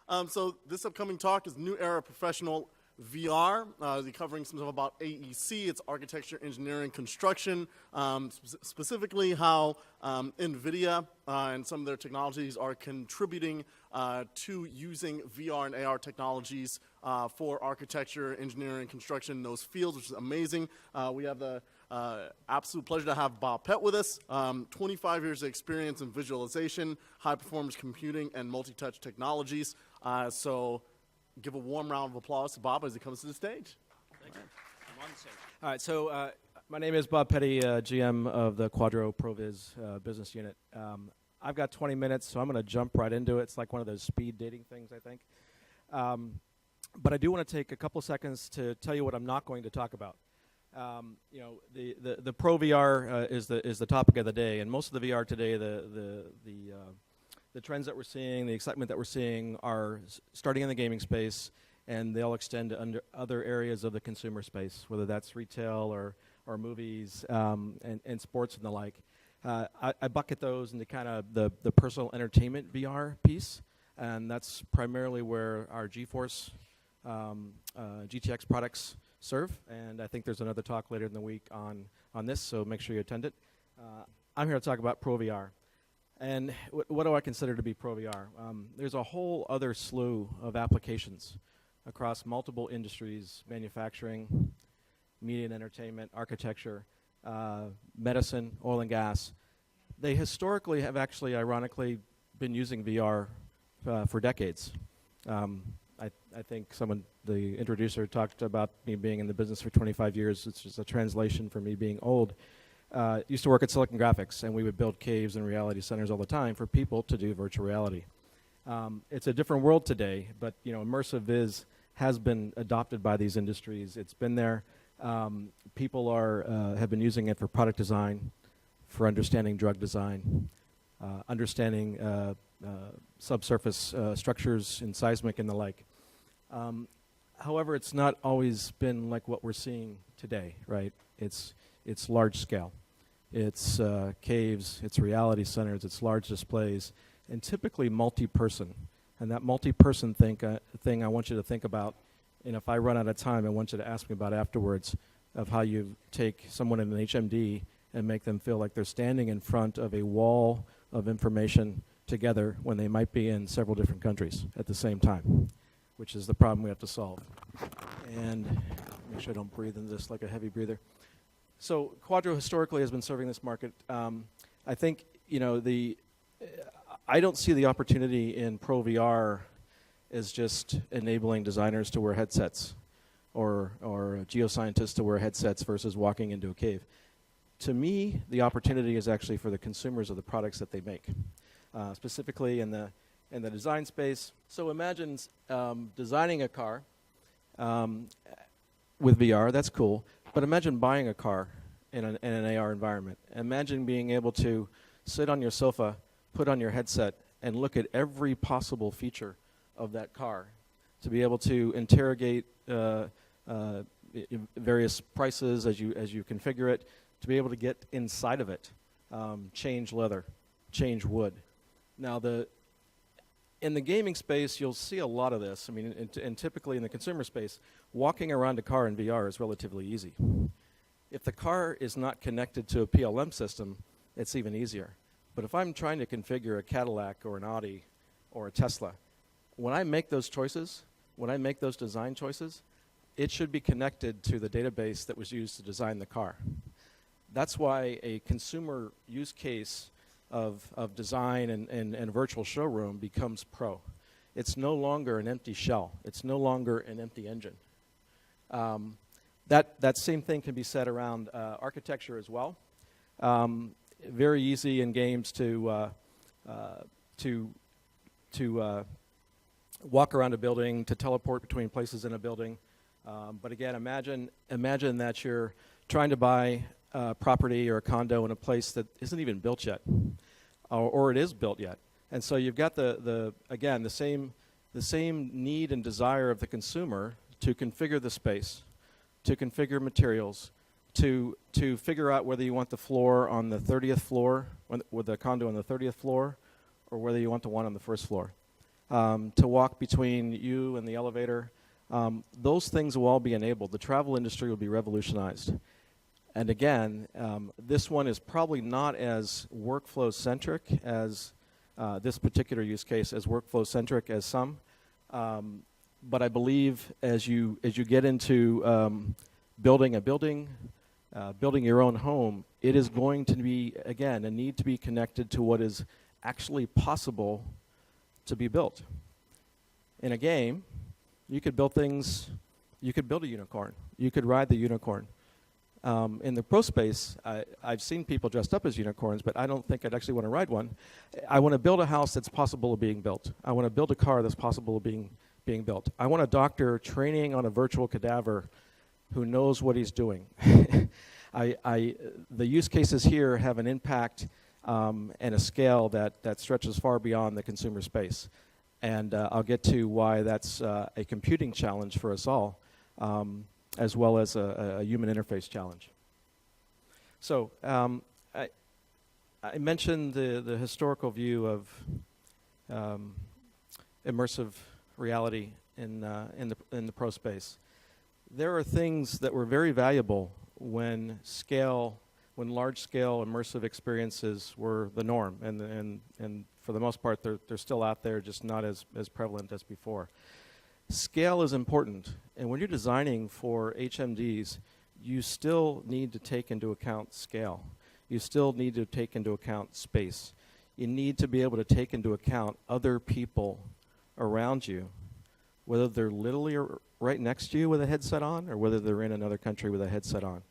So this upcoming talk is New Era Professional VR. They're covering some stuff about AEC, its architecture, engineering, construction, specifically how NVIDIA and some of their technologies are contributing to using VR and AR technologies for architecture, engineering, construction, those fields, which is amazing. We have the absolute pleasure to have Bob Pette with us. 25 years of experience in visualization, high-performance computing, and multi-touch technologies. So give a warm round of applause to Bob as he comes to the stage. Thank you. I'm on the stage. All right, so my name is Bob Pette, GM of the Quadro ProViz business unit. I've got 20 minutes, so I'm going to jump right into it. It's like one of those speed dating things, I think. But I do want to take a couple seconds to tell you what I'm not going to talk about. You know, the ProVR is the topic of the day, and most of the VR today, the trends that we're seeing, the excitement that we're seeing are starting in the gaming space, and they all extend to other areas of the consumer space, whether that's retail or movies and sports and the like. I bucket those into kind of the personal entertainment VR piece, and that's primarily where our GeForce GTX products serve, and I think there's another talk later in the week on this, so make sure you attend it. I'm here to talk about ProVR. And what do I consider to be ProVR? There's a whole other slew of applications across multiple industries: manufacturing, media and entertainment, architecture, medicine, oil and gas. They historically have actually, ironically, been using VR for decades. I think the introducer talked about me being in the business for 25 years. It's just a translation for me being old. Used to work at Silicon Graphics, and we would build caves and reality centers all the time for people to do virtual reality. It's a different world today, but you know, immersive has been adopted by these industries. It's been there. People have been using it for product design, for understanding drug design, understanding subsurface structures in seismic and the like. However, it's not always been like what we're seeing today, right? It's large scale. It's caves, it's reality centers, it's large displays, and typically multi-person. And that multi-person thing I want you to think about, and if I run out of time, I want you to ask me about afterwards, of how you take someone in an HMD and make them feel like they're standing in front of a wall of information together when they might be in several different countries at the same time, which is the problem we have to solve. And make sure I don't breathe into this like a heavy breather. So Quadro historically has been serving this market. I think, you know, I don't see the opportunity in ProVR as just enabling designers to wear headsets or geoscientists to wear headsets versus walking into a cave. To me, the opportunity is actually for the consumers of the products that they make, specifically in the design space. So imagine designing a car with VR. That's cool. But imagine buying a car in an AR environment. Imagine being able to sit on your sofa, put on your headset, and look at every possible feature of that car, to be able to interrogate various prices as you configure it, to be able to get inside of it, change leather, change wood. Now, in the gaming space, you'll see a lot of this. I mean, and typically in the consumer space, walking around a car in VR is relatively easy. If the car is not connected to a PLM system, it's even easier. But if I'm trying to configure a Cadillac or an Audi or a Tesla, when I make those choices, when I make those design choices, it should be connected to the database that was used to design the car. That's why a consumer use case of design and a virtual showroom becomes pro. It's no longer an empty shell. It's no longer an empty engine. That same thing can be said around architecture as well. Very easy in games to walk around a building, to teleport between places in a building. But again, imagine that you're trying to buy property or a condo in a place that isn't even built yet, or it is built yet. And so you've got the same need and desire of the consumer to configure the space, to configure materials, to figure out whether you want the floor on the 30th floor, with the condo on the 30th floor, or whether you want the one on the first floor. to walk between you and the elevator. Those things will all be enabled. The travel industry will be revolutionized. And again, this one is probably not as workflow-centric as this particular use case, as workflow-centric as some. But I believe as you get into building a building, building your own home, it is going to be, again, a need to be connected to what is actually possible to be built. In a game, you could build things, you could build a unicorn, you could ride the unicorn. In the pro space, I've seen people dressed up as unicorns, but I don't think I'd actually want to ride one. I want to build a house that's possible of being built. I want to build a car that's possible of being built. I want a doctor training on a virtual cadaver who knows what he's doing. The use cases here have an impact and a scale that stretches far beyond the consumer space. And I'll get to why that's a computing challenge for us all, as well as a human interface challenge. So I mentioned the historical view of immersive reality in the pro space. There are things that were very valuable when large-scale immersive experiences were the norm, and for the most part, they're still out there, just not as prevalent as before. Scale is important, and when you're designing for HMDs, you still need to take into account scale. You still need to take into account space. You need to be able to take into account other people around you, whether they're literally right next to you with a headset on or whether they're in another country with a headset on.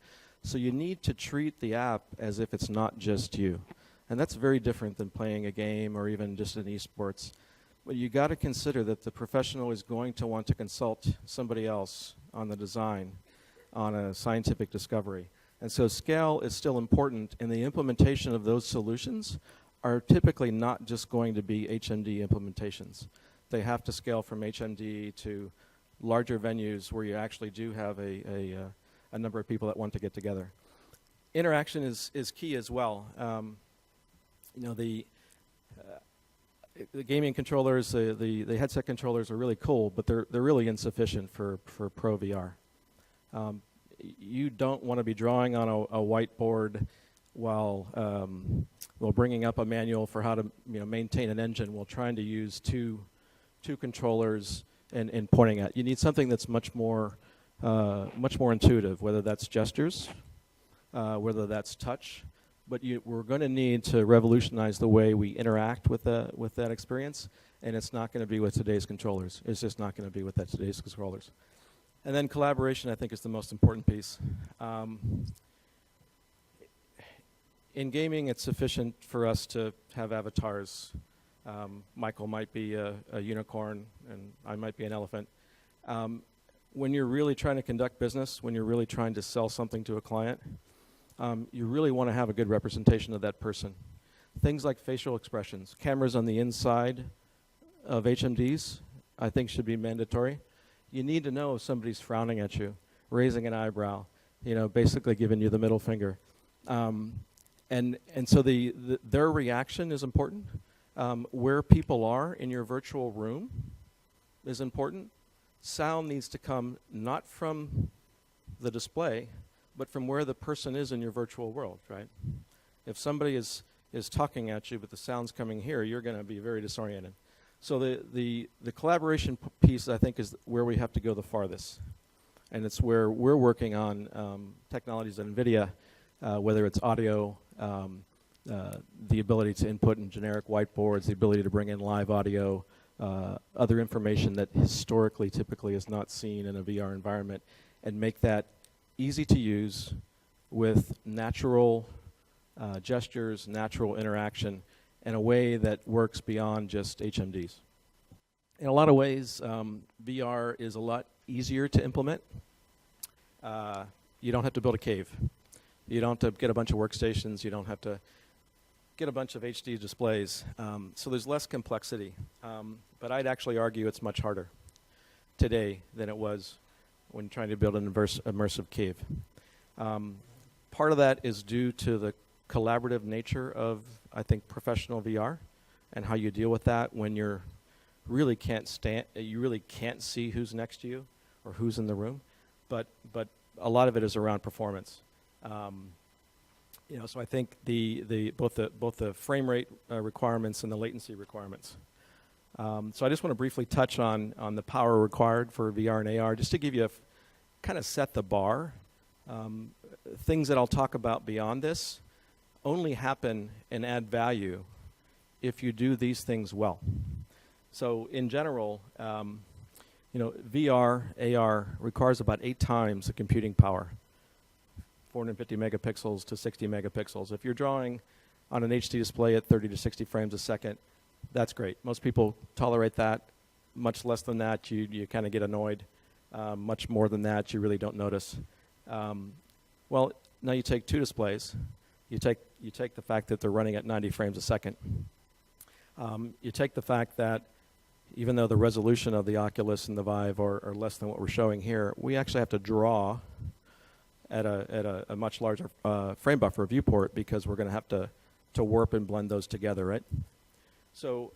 So you need to treat the app as if it's not just you. And that's very different than playing a game or even just an esports. But you got to consider that the professional is going to want to consult somebody else on the design, on a scientific discovery. And so scale is still important, and the implementation of those solutions are typically not just going to be HMD implementations. They have to scale from HMD to larger venues where you actually do have a number of people that want to get together. Interaction is key as well. The gaming controllers, the headset controllers are really cool, but they're really insufficient for ProVR. You don't want to be drawing on a whiteboard while bringing up a manual for how to maintain an engine while trying to use two controllers and pointing at. You need something that's much more intuitive, whether that's gestures, whether that's touch. But we're going to need to revolutionize the way we interact with that experience, and it's not going to be with today's controllers. It's just not going to be with today's controllers. And then collaboration, I think, is the most important piece. In gaming, it's sufficient for us to have avatars. Michael might be a unicorn, and I might be an elephant. When you're really trying to conduct business, when you're really trying to sell something to a client, you really want to have a good representation of that person. Things like facial expressions. Cameras on the inside of HMDs, I think, should be mandatory. You need to know if somebody's frowning at you, raising an eyebrow, basically giving you the middle finger. And so their reaction is important. Where people are in your virtual room is important. Sound needs to come not from the display, but from where the person is in your virtual world, right? If somebody is talking at you, but the sound's coming here, you're going to be very disoriented. So the collaboration piece, I think, is where we have to go the farthest. And it's where we're working on technologies at NVIDIA, whether it's audio, the ability to input in generic whiteboards, the ability to bring in live audio, other information that historically, typically is not seen in a VR environment, and make that easy to use with natural gestures, natural interaction, in a way that works beyond just HMDs. In a lot of ways, VR is a lot easier to implement. You don't have to build a cave. You don't have to get a bunch of workstations. You don't have to get a bunch of HD displays. So there's less complexity. But I'd actually argue it's much harder today than it was when trying to build an immersive cave. Part of that is due to the collaborative nature of, I think, professional VR and how you deal with that when you're really can't see who's next to you or who's in the room, but a lot of it is around performance. So I think both the frame rate requirements and the latency requirements. So I just want to briefly touch on the power required for VR and AR, just to give you kind of set the bar. Things that I'll talk about beyond this only happen and add value if you do these things well. So in general, VR, AR requires about 8 times the computing power, 450 megapixels to 60 megapixels. If you're drawing on an HD display at 30 to 60 frames a second, that's great. Most people tolerate that. Much less than that, you kind of get annoyed. Much more than that, you really don't notice. Well, now you take 2 displays. You take the fact that they're running at 90 frames a second. You take the fact that even though the resolution of the Oculus and the Vive are less than what we're showing here, we actually have to draw at a much larger frame buffer viewport because we're going to have to warp and blend those together, right? So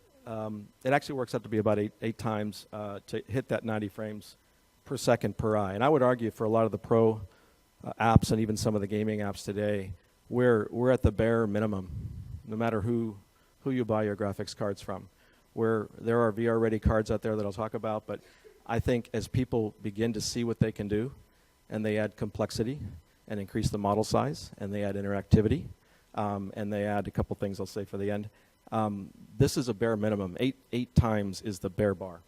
it actually works out to be about 8 times to hit that 90 frames per second per eye. And I would argue for a lot of the pro apps and even some of the gaming apps today, we're at the bare minimum, no matter who you buy your graphics cards from. Where there are VR-ready cards out there that I'll talk about, but I think as people begin to see what they can do, and they add complexity and increase the model size, and they add interactivity, and they add a couple things I'll say for the end, this is a bare minimum. 8 times is the bare bar.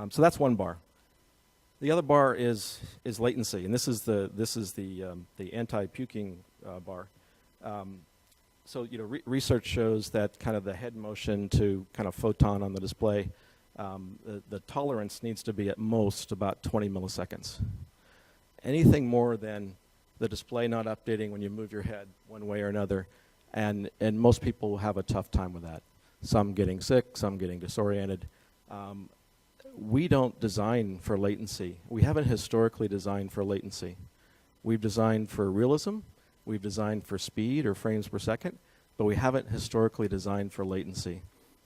So that's one bar. The other bar is latency, and this is the anti-puking bar. So research shows that kind of the head motion to kind of photon on the display, the tolerance needs to be at most about 20 milliseconds. Anything more than the display not updating when you move your head one way or another, and most people have a tough time with that. Some getting sick, some getting disoriented. We don't design for latency. We haven't historically designed for latency. We've designed for realism. We've designed for speed or frames per second, but we haven't historically designed for latency.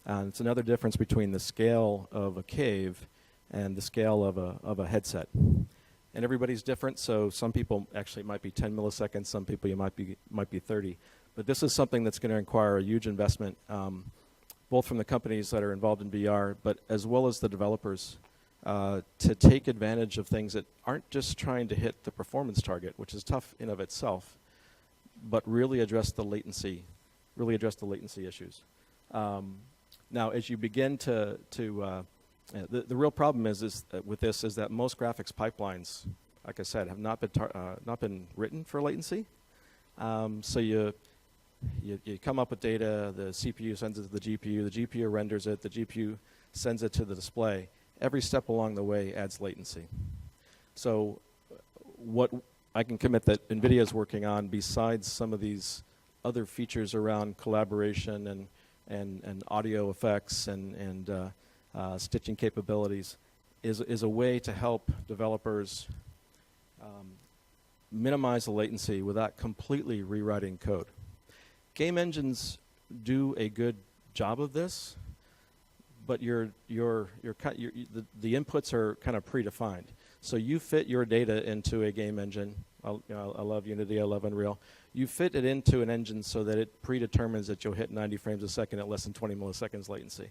It's another difference between the scale of a cave and the scale of a headset. And everybody's different, so some people actually it might be 10 milliseconds, some people you might be 30. But this is something that's going to require a huge investment, both from the companies that are involved in VR, but as well as the developers, to take advantage of things that aren't just trying to hit the performance target, which is tough in of itself, but really address the latency issues. Now, as you begin the real problem is with this is that most graphics pipelines, like I said, have not been written for latency. So you come up with data, the CPU sends it to the GPU renders it, the GPU sends it to the display. Every step along the way adds latency. So what I can commit that NVIDIA is working on, besides some of these other features around collaboration and audio effects and stitching capabilities, is a way to help developers minimize the latency without completely rewriting code. Game engines do a good job of this, but the inputs are kind of predefined. So you fit your data into a game engine. I love Unity, I love Unreal. You fit it into an engine so that it predetermines that you'll hit 90 frames a second at less than 20 milliseconds latency.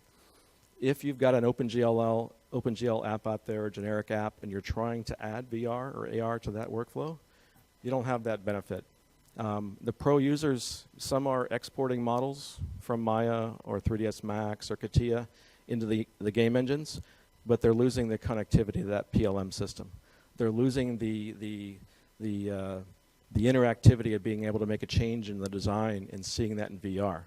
If you've got an OpenGL app out there, a generic app, and you're trying to add VR or AR to that workflow, you don't have that benefit. The pro users, some are exporting models from Maya or 3ds Max or CATIA into the game engines, but they're losing the connectivity to that PLM system. They're losing the interactivity of being able to make a change in the design and seeing that in VR.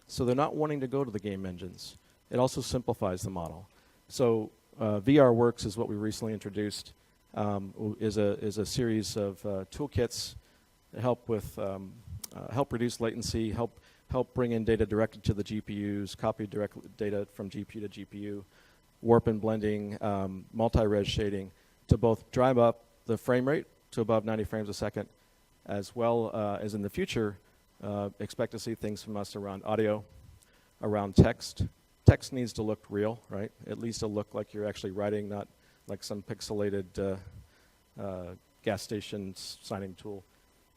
So they're not wanting to go to the game engines. It also simplifies the model. So VRWorks is what we recently introduced, is a series of toolkits to help with help reduce latency, help bring in data directly to the GPUs, copy direct data from GPU to GPU, warp and blending, multi-res shading, to both drive up the frame rate to above 90 frames a second, as well as in the future, expect to see things from us around audio, around text, text needs to look real, right? At least it'll look like you're actually writing, not like some pixelated gas station signing tool.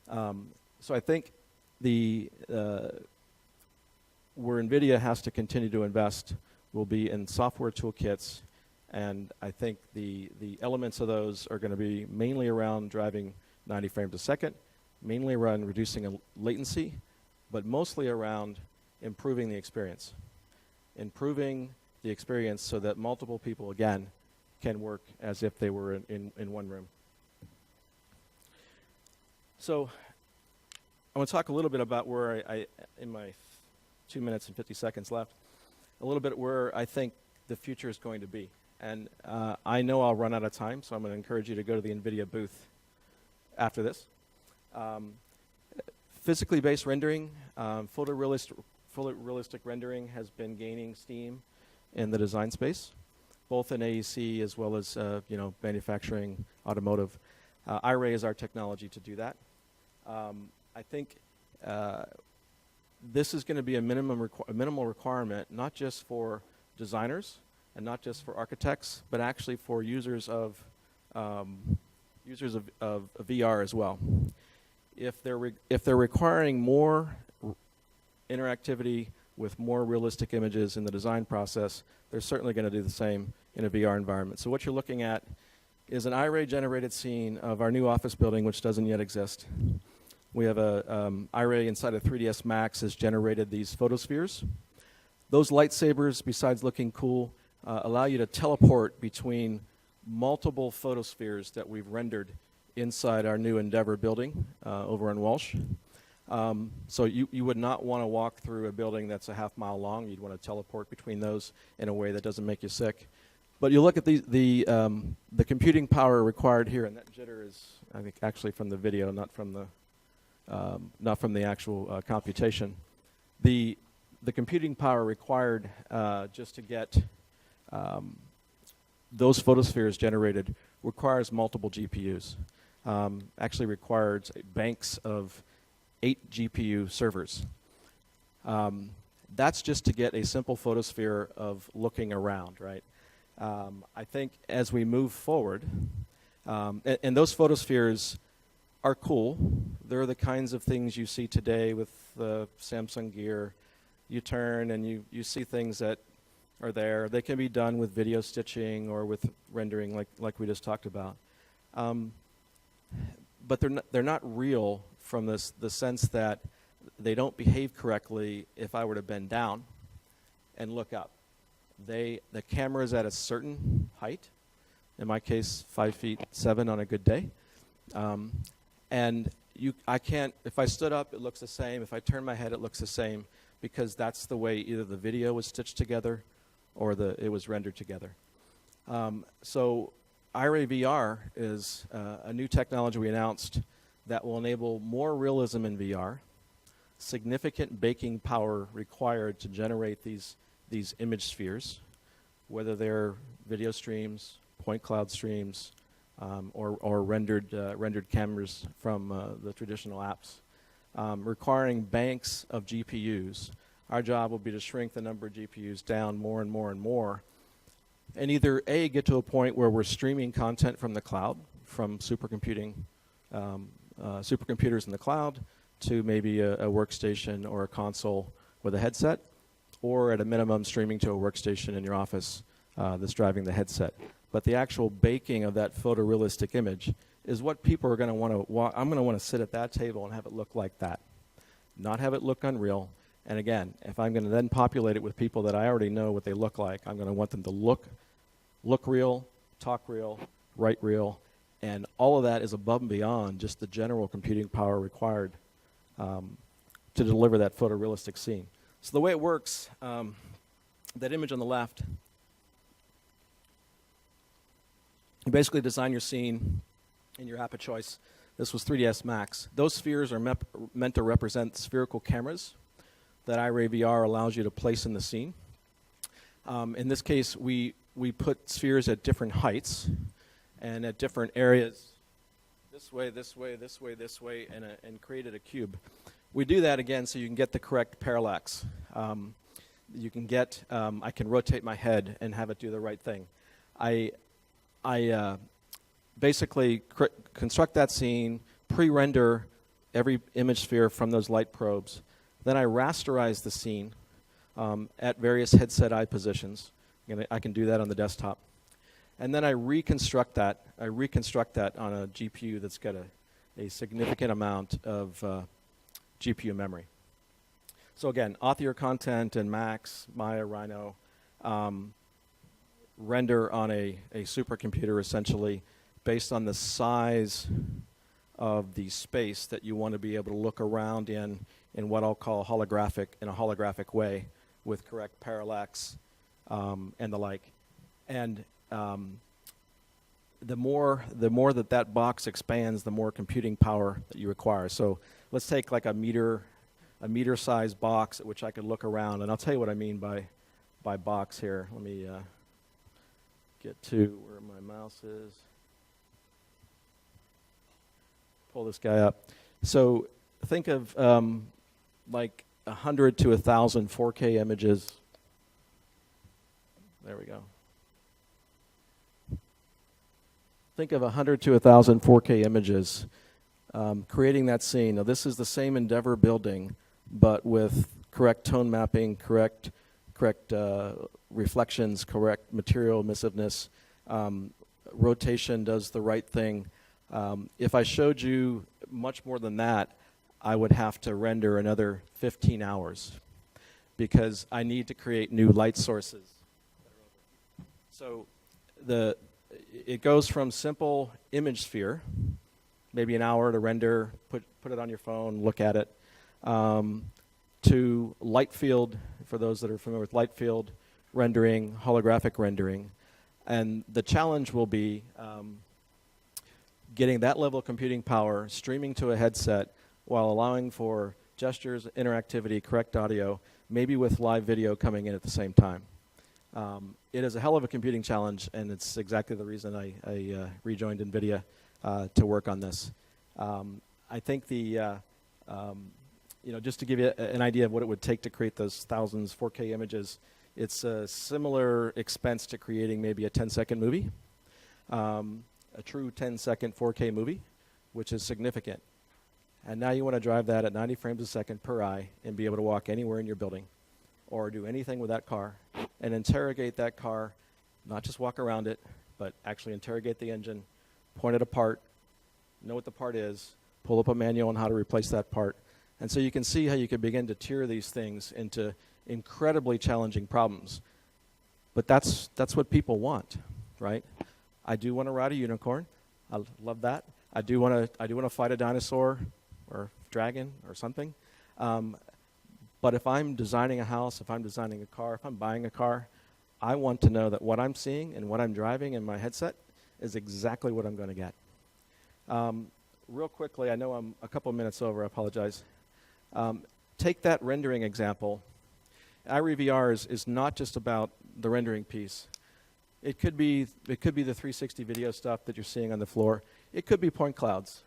So I think where NVIDIA has to continue to invest will be in software toolkits, and I think the elements of those are going to be mainly around driving 90 frames a second, mainly around reducing latency, but mostly around improving the experience. Improving the experience so that multiple people, again, can work as if they were in one room. So I want to talk a little bit about where I in my 2 minutes and 50 seconds left, a little bit where I think the future is going to be. And I know I'll run out of time, so I'm going to encourage you to go to the NVIDIA booth after this. Physically based rendering, photorealistic rendering has been gaining steam in the design space, both in AEC as well as manufacturing, automotive. iRay is our technology to do that. I think this is going to be a minimal requirement, not just for designers and not just for architects, but actually for users of VR as well. If they're requiring more interactivity with more realistic images in the design process, they're certainly going to do the same in a VR environment. So what you're looking at is an iRay generated scene of our new office building, which doesn't yet exist. We have a iRay inside of 3ds Max has generated these photospheres. Those lightsabers, besides looking cool, allow you to teleport between multiple photospheres that we've rendered inside our new Endeavor building over in Walsh. So you would not want to walk through a building that's a half-mile long. You'd want to teleport between those in a way that doesn't make you sick. But you look at the computing power required here, and that jitter is, I think, actually from the video, not from the actual computation. The computing power required just to get those photospheres generated requires multiple GPUs. Actually requires banks of 8 GPU servers. That's just to get a simple photosphere of looking around, right? I think as we move forward, and those photospheres are cool. They're the kinds of things you see today with the Samsung Gear. You turn and you see things that are there. They can be done with video stitching or with rendering like we just talked about. But they're not real from the sense that they don't behave correctly if I were to bend down and look up. The camera is at a certain height, in my case 5'7" on a good day. And I can't, if I stood up, it looks the same. If I turn my head, it looks the same, because that's the way either the video was stitched together or it was rendered together. So iRay VR is a new technology we announced that will enable more realism in VR, significant baking power required to generate these image spheres, whether they're video streams, point cloud streams, or rendered cameras from the traditional apps, requiring banks of GPUs. Our job will be to shrink the number of GPUs down more and more and more, and either A, get to a point where we're streaming content from the cloud, from supercomputers in the cloud, to maybe a workstation or a console with a headset, or at a minimum streaming to a workstation in your office that's driving the headset. But the actual baking of that photorealistic image is what people are going to want to I'm going to want to sit at that table and have it look like that, not have it look unreal. And again, if I'm going to then populate it with people that I already know what they look like, I'm going to want them to look real, talk real, write real, and all of that is above and beyond just the general computing power required to deliver that photorealistic scene. So the way it works, that image on the left, you basically design your scene in your app of choice. This was 3ds Max. Those spheres are meant to represent spherical cameras that iRay VR allows you to place in the scene. In this case, we put spheres at different heights and at different areas, this way, this way, this way, this way, and created a cube. We do that again so you can get the correct parallax. you can get, I can rotate my head and have it do the right thing. I basically construct that scene, pre-render every image sphere from those light probes. Then I rasterize the scene at various headset eye positions. I can do that on the desktop. And then I reconstruct that. I reconstruct that on a GPU that's got a significant amount of GPU memory. So again, author your content in Max, Maya, Rhino, render on a supercomputer essentially based on the size of the space that you want to be able to look around in what I'll call in a holographic way with correct parallax and the like. And the more that box expands, the more computing power that you require. So let's take like a meter-sized box at which I could look around, and I'll tell you what I mean by box here. Let me get to where my mouse is. Pull this guy up. So think of like 100 to 1,000 4K images. There we go. Think of 100 to 1,000 4K images, creating that scene. Now this is the same Endeavor building, but with correct tone mapping, correct reflections, correct material emissiveness. Rotation does the right thing. If I showed you much more than that, I would have to render another 15 hours because I need to create new light sources. So it goes from simple image sphere, maybe an hour to render, put it on your phone, look at it, to light field, for those that are familiar with light field rendering, holographic rendering. And the challenge will be getting that level of computing power, streaming to a headset, while allowing for gestures, interactivity, correct audio, maybe with live video coming in at the same time. It is a hell of a computing challenge, and it's exactly the reason I rejoined NVIDIA to work on this. I think just to give you an idea of what it would take to create those thousands 4K images, it's a similar expense to creating maybe a 10-second movie, a true 10-second 4K movie, which is significant. And now you want to drive that at 90 frames a second per eye and be able to walk anywhere in your building or do anything with that car and interrogate that car, not just walk around it, but actually interrogate the engine, point it apart, know what the part is, pull up a manual on how to replace that part. And so you can see how you could begin to tier these things into incredibly challenging problems. But that's what people want, right? I do want to ride a unicorn. I love that. I do want to fight a dinosaur or dragon or something. But if I'm designing a house, if I'm designing a car, if I'm buying a car, I want to know that what I'm seeing and what I'm driving in my headset is exactly what I'm going to get. Real quickly, I know I'm a couple minutes over, I apologize. Take that rendering example. iReVR is not just about the rendering piece. It could be the 360 video stuff that you're seeing on the floor. It could be point clouds.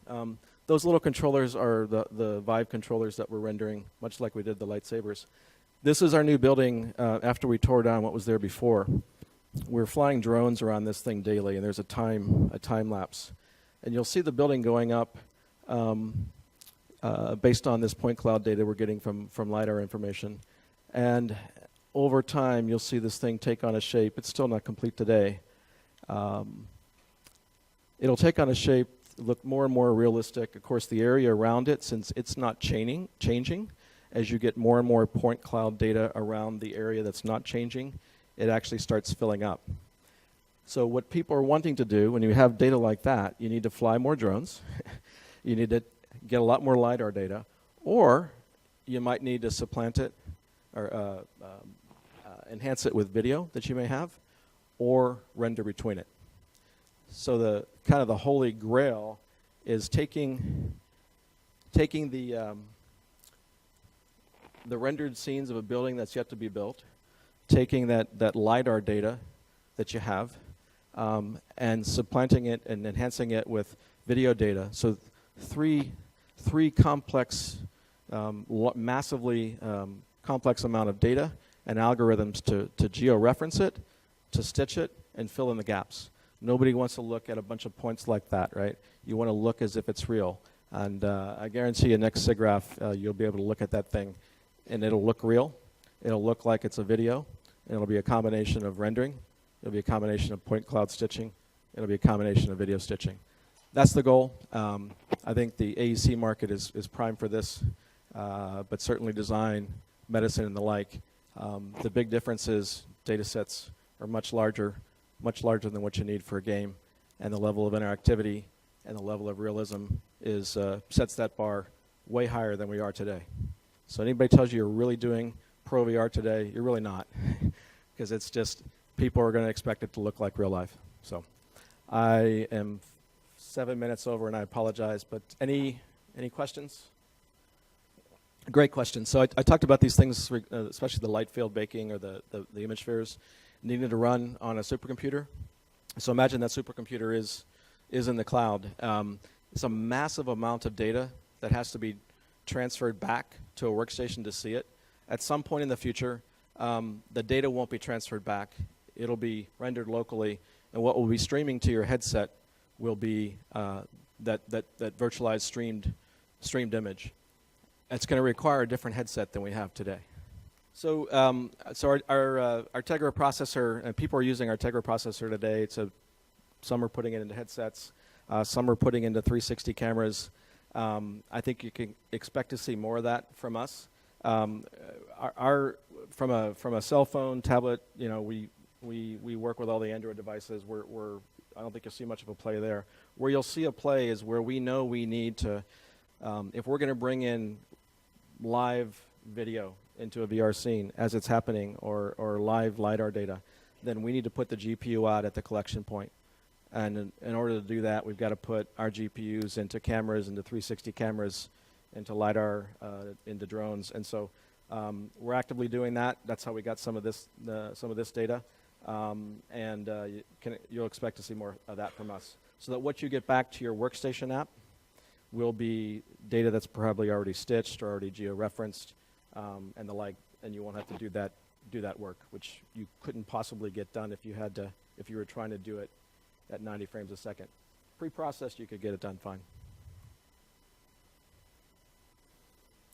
Those little controllers are the Vive controllers that we're rendering, much like we did the lightsabers. This is our new building after we tore down what was there before. We're flying drones around this thing daily, and there's a time lapse. And you'll see the building going up based on this point cloud data we're getting from LiDAR information. And over time, you'll see this thing take on a shape. It's still not complete today. It'll take on a shape, look more and more realistic. Of course, the area around it, since it's not changing, as you get more and more point cloud data around the area that's not changing, it actually starts filling up. So what people are wanting to do, when you have data like that, you need to fly more drones. You need to get a lot more LiDAR data. Or you might need to supplant it or enhance it with video that you may have, or render between it. So the kind of the holy grail is taking the rendered scenes of a building that's yet to be built, taking that LiDAR data that you have, and supplanting it and enhancing it with video data. So three complex, massively complex amount of data and algorithms to geo-reference it, to stitch it, and fill in the gaps. Nobody wants to look at a bunch of points like that, right? You want to look as if it's real. And I guarantee you next SIGGRAPH, you'll be able to look at that thing, and it'll look real. It'll look like it's a video. And it'll be a combination of rendering. It'll be a combination of point cloud stitching. It'll be a combination of video stitching. That's the goal. I think the AEC market is prime for this, but certainly design, medicine, and the like. The big difference is data sets are much larger than what you need for a game, and the level of interactivity and the level of realism is sets that bar way higher than we are today. So anybody tells you you're really doing ProVR today, you're really not, because it's just people are going to expect it to look like real life. So I am 7 minutes over, and I apologize, but any questions? Great question. So I talked about these things, especially the light field baking or the image spheres, needing to run on a supercomputer. So imagine that supercomputer is in the cloud. It's a massive amount of data that has to be transferred back to a workstation to see it. At some point in the future, the data won't be transferred back. It'll be rendered locally, and what will be streaming to your headset will be that virtualized streamed image. It's going to require a different headset than we have today. So, our Tegra processor, and people are using our Tegra processor today. Some are putting it into headsets, some are putting into 360 cameras. I think you can expect to see more of that from us. From a cell phone, tablet, you know, we work with all the Android devices. I don't think you'll see much of a play there. Where you'll see a play is where we know we need to, if we're going to bring in live video into a VR scene as it's happening, or live LiDAR data, then we need to put the GPU out at the collection point. And in order to do that, we've got to put our GPUs into cameras, into 360 cameras, into LiDAR, into drones. And so we're actively doing that. That's how we got some of this data. You'll expect to see more of that from us. So that what you get back to your workstation app will be data that's probably already stitched or already geo-referenced, and the like, and you won't have to do that work, which you couldn't possibly get done if you were trying to do it at 90 frames a second. Pre-processed, you could get it done fine.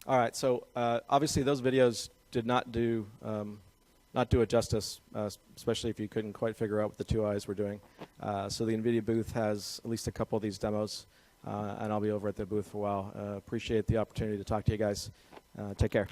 All right, so obviously those videos did not do it justice, especially if you couldn't quite figure out what the two eyes were doing. So the NVIDIA booth has at least a couple of these demos, and I'll be over at the booth for a while. Appreciate the opportunity to talk to you guys. Take care.